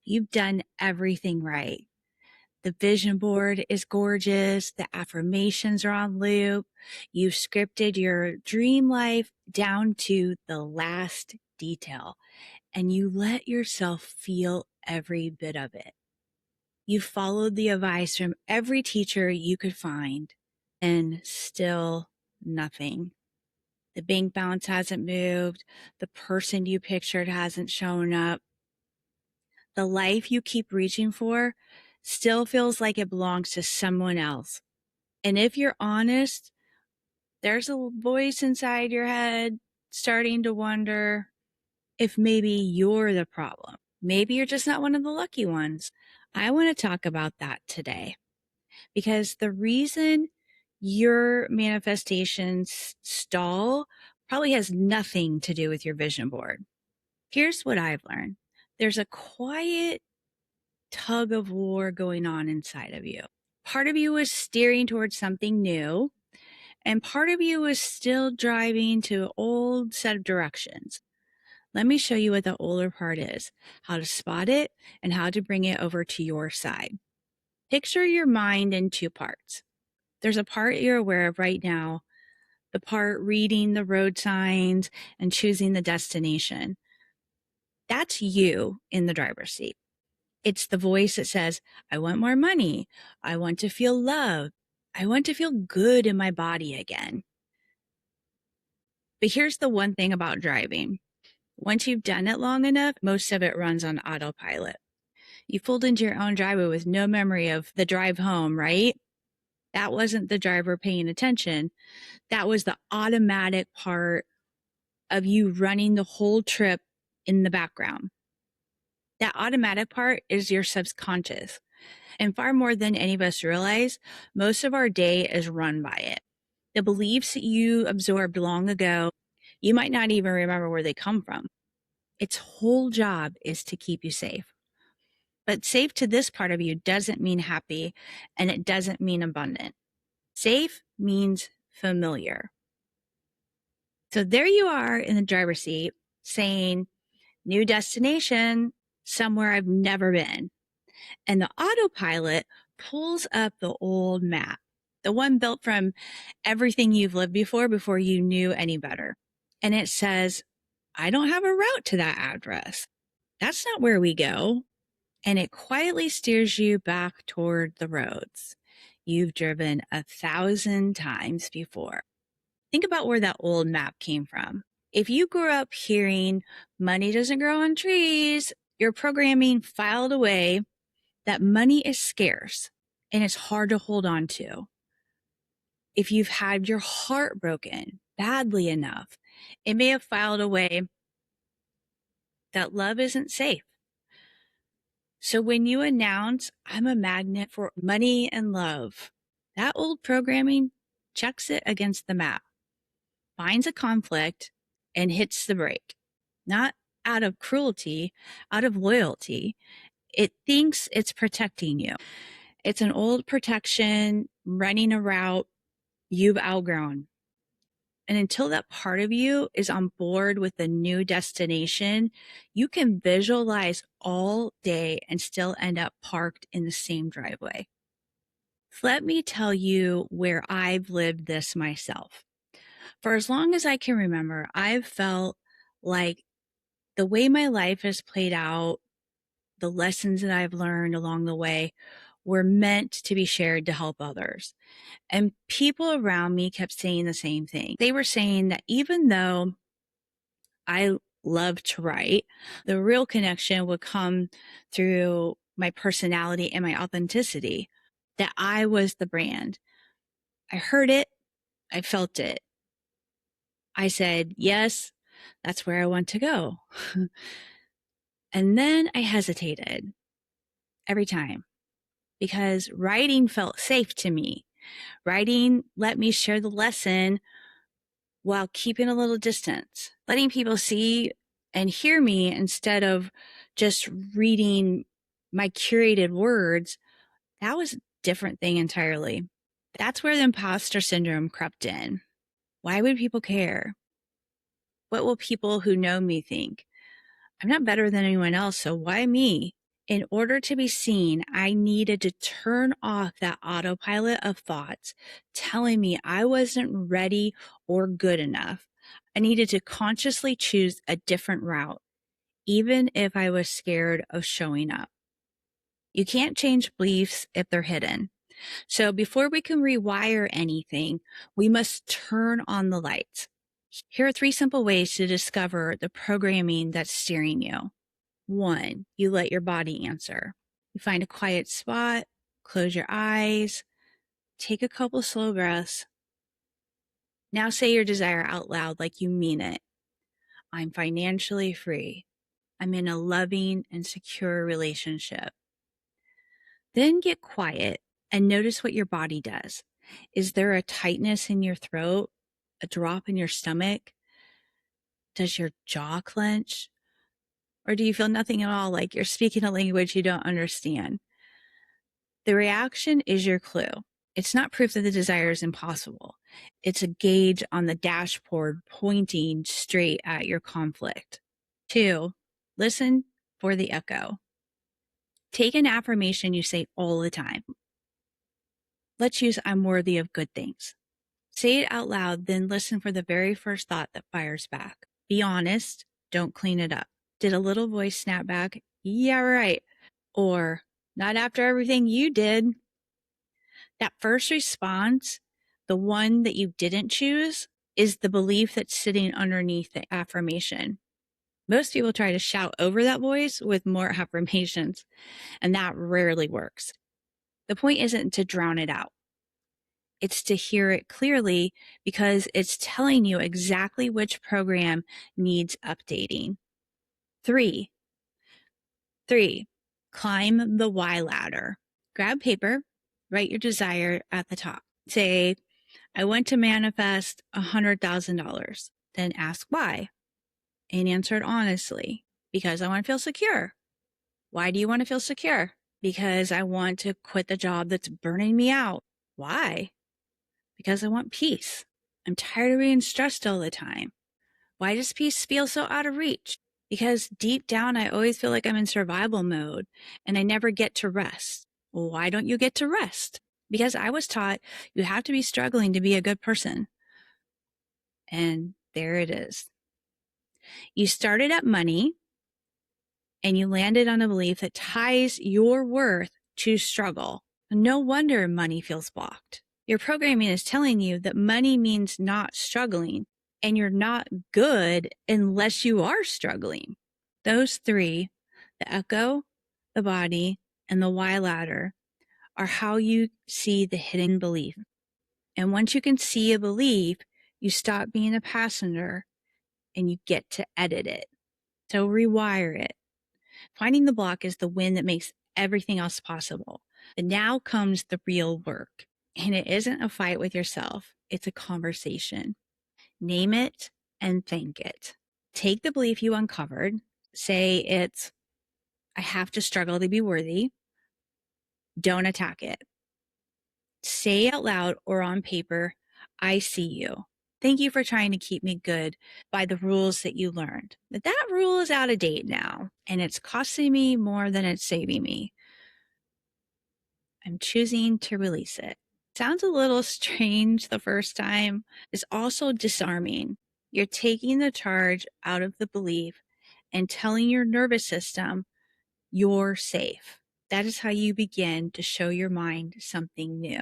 You've done everything right. The vision board is gorgeous. The affirmations are on loop. You've scripted your dream life down to the last detail, and you let yourself feel every bit of it. You followed the advice from every teacher you could find, and still nothing. The bank balance hasn't moved. The person you pictured hasn't shown up. The life you keep reaching for still feels like it belongs to someone else. And if you're honest, there's a voice inside your head starting to wonder if maybe you're the problem. Maybe you're just not one of the lucky ones. I want to talk about that today because the reason your manifestations stall probably has nothing to do with your vision board. Here's what I've learned. There's a quiet tug of war going on inside of you. Part of you is steering towards something new, and part of you is still driving to an old set of directions. Let me show you what the older part is, how to spot it, and how to bring it over to your side. Picture your mind in two parts. There's a part you're aware of right now, the part reading the road signs and choosing the destination. That's you in the driver's seat. It's the voice that says, I want more money. I want to feel loved. I want to feel good in my body again. But here's the one thing about driving. Once you've done it long enough, most of it runs on autopilot. You pulled into your own driveway with no memory of the drive home, right? That wasn't the driver paying attention. That was the automatic part of you running the whole trip in the background. That automatic part is your subconscious. And far more than any of us realize, most of our day is run by it. The beliefs that you absorbed long ago, you might not even remember where they come from. Its whole job is to keep you safe. But safe to this part of you doesn't mean happy, and it doesn't mean abundant. Safe means familiar. So there you are in the driver's seat saying, new destination, somewhere I've never been. And the autopilot pulls up the old map, the one built from everything you've lived before you knew any better. And it says, I don't have a route to that address. That's not where we go. And it quietly steers you back toward the roads you've driven 1,000 times before. Think about where that old map came from. If you grew up hearing money doesn't grow on trees, your programming filed away that money is scarce and it's hard to hold on to. If you've had your heart broken badly enough, it may have filed away that love isn't safe. So when you announce, I'm a magnet for money and love, that old programming checks it against the map, finds a conflict, and hits the brake. Not out of cruelty, out of loyalty. It thinks it's protecting you. It's an old protection running a route you've outgrown. And until that part of you is on board with the new destination, you can visualize all day and still end up parked in the same driveway. Let me tell you where I've lived this myself. For as long as I can remember, I've felt like the way my life has played out, the lessons that I've learned along the way were meant to be shared to help others. And people around me kept saying the same thing. They were saying that even though I love to write, the real connection would come through my personality and my authenticity, that I was the brand. I heard it. I felt it. I said, yes, that's where I want to go. And then I hesitated every time because writing felt safe to me. Writing let me share the lesson while keeping a little distance, letting people see and hear me instead of just reading my curated words. That was a different thing entirely. That's where the imposter syndrome crept in. Why would people care? What will people who know me think? I'm not better than anyone else, so why me? In order to be seen, I needed to turn off that autopilot of thoughts telling me I wasn't ready or good enough. I needed to consciously choose a different route, even if I was scared of showing up. You can't change beliefs if they're hidden. So before we can rewire anything, we must turn on the lights. Here are 3 simple ways to discover the programming that's steering you. 1, you let your body answer. You find a quiet spot, close your eyes, take a couple slow breaths. Now say your desire out loud like you mean it. I'm financially free. I'm in a loving and secure relationship. Then get quiet and notice what your body does. Is there a tightness in your throat? A drop in your stomach? Does your jaw clench? Or do you feel nothing at all, like you're speaking a language you don't understand? The reaction is your clue. It's not proof that the desire is impossible. It's a gauge on the dashboard pointing straight at your conflict. 2, listen for the echo. Take an affirmation you say all the time. Let's use I'm worthy of good things. Say it out loud, then listen for the very first thought that fires back. Be honest, don't clean it up. Did a little voice snap back, yeah, right, or not after everything you did? That first response, the one that you didn't choose, is the belief that's sitting underneath the affirmation. Most people try to shout over that voice with more affirmations, and that rarely works. The point isn't to drown it out. It's to hear it clearly because it's telling you exactly which program needs updating. 3, climb the why ladder. Grab paper, write your desire at the top. Say, I want to manifest $100,000. Then ask why and answer it honestly. Because I want to feel secure. Why do you want to feel secure? Because I want to quit the job that's burning me out. Why? Because I want peace. I'm tired of being stressed all the time. Why does peace feel so out of reach? Because deep down, I always feel like I'm in survival mode and I never get to rest. Well, why don't you get to rest? Because I was taught you have to be struggling to be a good person. And there it is. You started at money and you landed on a belief that ties your worth to struggle. No wonder money feels blocked. Your programming is telling you that money means not struggling, and you're not good unless you are struggling. Those 3, the echo, the body, and the why ladder, are how you see the hidden belief. And once you can see a belief, you stop being a passenger and you get to edit it. So rewire it. Finding the block is the win that makes everything else possible. But now comes the real work. And it isn't a fight with yourself. It's a conversation. Name it and thank it. Take the belief you uncovered. Say it's, I have to struggle to be worthy. Don't attack it. Say out loud or on paper, I see you. Thank you for trying to keep me good by the rules that you learned. But that rule is out of date now, and it's costing me more than it's saving me. I'm choosing to release it. Sounds a little strange the first time. It's also disarming. You're taking the charge out of the belief and telling your nervous system you're safe. That is how you begin to show your mind something new.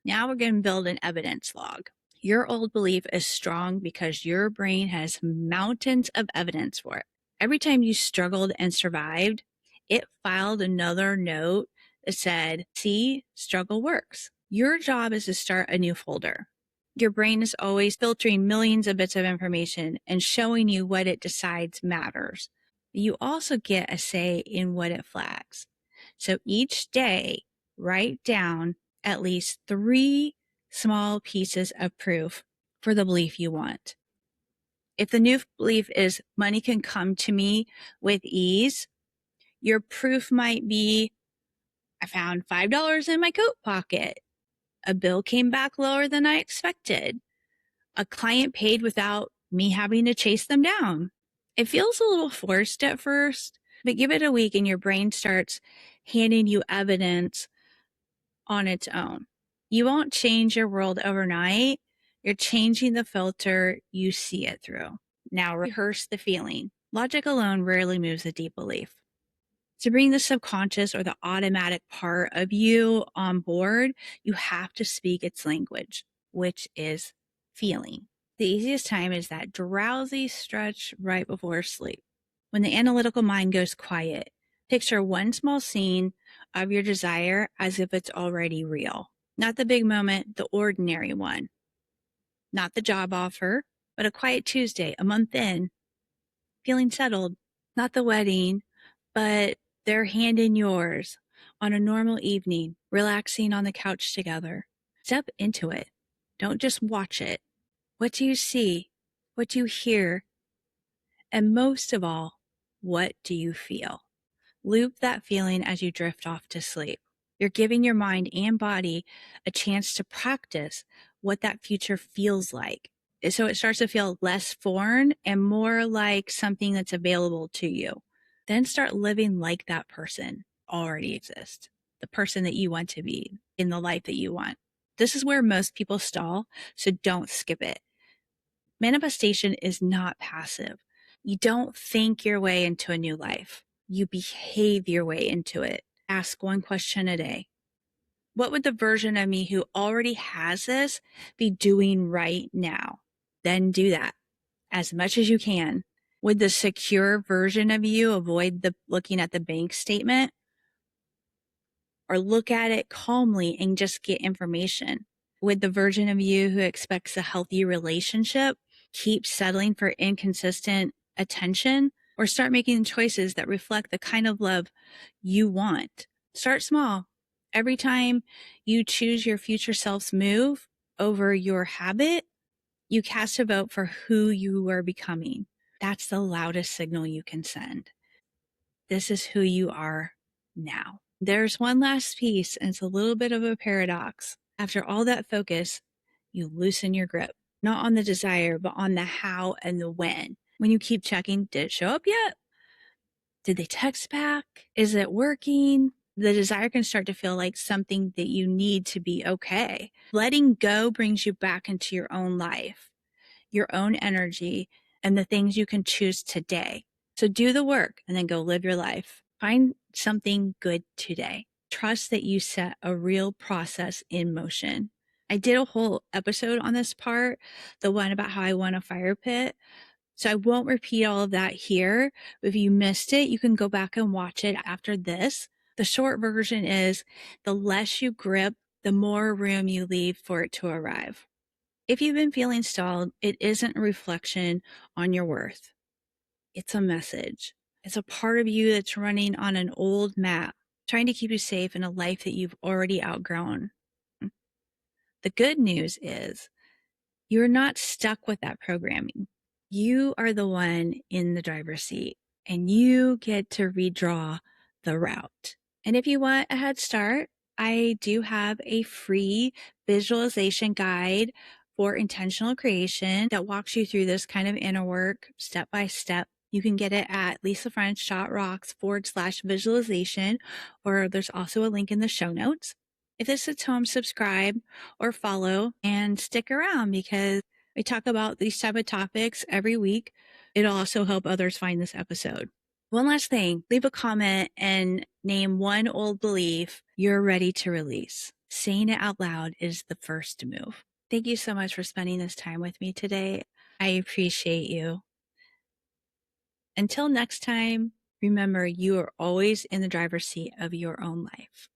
Now we're going to build an evidence log. Your old belief is strong because your brain has mountains of evidence for it. Every time you struggled and survived, it filed another note that said, see, struggle works. Your job is to start a new folder. Your brain is always filtering millions of bits of information and showing you what it decides matters. You also get a say in what it flags. So each day, write down at least 3 small pieces of proof for the belief you want. If the new belief is money can come to me with ease, your proof might be, I found $5 in my coat pocket. A bill came back lower than I expected. A client paid without me having to chase them down. It feels a little forced at first, But give it a week and your brain starts handing you evidence on its own. You won't change your world overnight. You're changing the filter you see it through. Now rehearse the feeling. Logic alone rarely moves a deep belief. To bring the subconscious or the automatic part of you on board, you have to speak its language, which is feeling. The easiest time is that drowsy stretch right before sleep. When the analytical mind goes quiet, picture one small scene of your desire as if it's already real. Not the big moment, the ordinary one. Not the job offer, but a quiet Tuesday, a month in, feeling settled. Not the wedding, but their hand in yours on a normal evening, relaxing on the couch together. Step into it. Don't just watch it. What do you see? What do you hear? And most of all, what do you feel? Loop that feeling as you drift off to sleep. You're giving your mind and body a chance to practice what that future feels like. So it starts to feel less foreign and more like something that's available to you. Then start living like that person already exists, the person that you want to be in the life that you want. This is where most people stall, so don't skip it. Manifestation is not passive. You don't think your way into a new life. You behave your way into it. Ask one question a day. What would the version of me who already has this be doing right now? Then do that as much as you can. Would the secure version of you avoid looking at the bank statement, or look at it calmly and just get information? Would the version of you who expects a healthy relationship keep settling for inconsistent attention, or start making choices that reflect the kind of love you want? Start small. Every time you choose your future self's move over your habit, you cast a vote for who you are becoming. That's the loudest signal you can send. This is who you are now. There's one last piece, and it's a little bit of a paradox. After all that focus, you loosen your grip, not on the desire, but on the how and the when. When you keep checking, did it show up yet? Did they text back? Is it working? The desire can start to feel like something that you need to be okay. Letting go brings you back into your own life, your own energy, and the things you can choose today. So do the work and then go live your life. Find something good today. Trust that you set a real process in motion. I did a whole episode on this part, the one about how I won a fire pit. So I won't repeat all of that here. If you missed it, you can go back and watch it after this. The short version is the less you grip, the more room you leave for it to arrive. If you've been feeling stalled, it isn't a reflection on your worth. It's a message. It's a part of you that's running on an old map, trying to keep you safe in a life that you've already outgrown. The good news is you're not stuck with that programming. You are the one in the driver's seat, and you get to redraw the route. And if you want a head start, I do have a free visualization guide for intentional creation that walks you through this kind of inner work step by step. You can get it at lisafrench.rocks/visualization, or there's also a link in the show notes. If this hits home, subscribe or follow and stick around, because we talk about these type of topics every week. It'll also help others find this episode. One last thing, leave a comment and name one old belief you're ready to release. Saying it out loud is the first move. Thank you so much for spending this time with me today. I appreciate you. Until next time, remember, you are always in the driver's seat of your own life.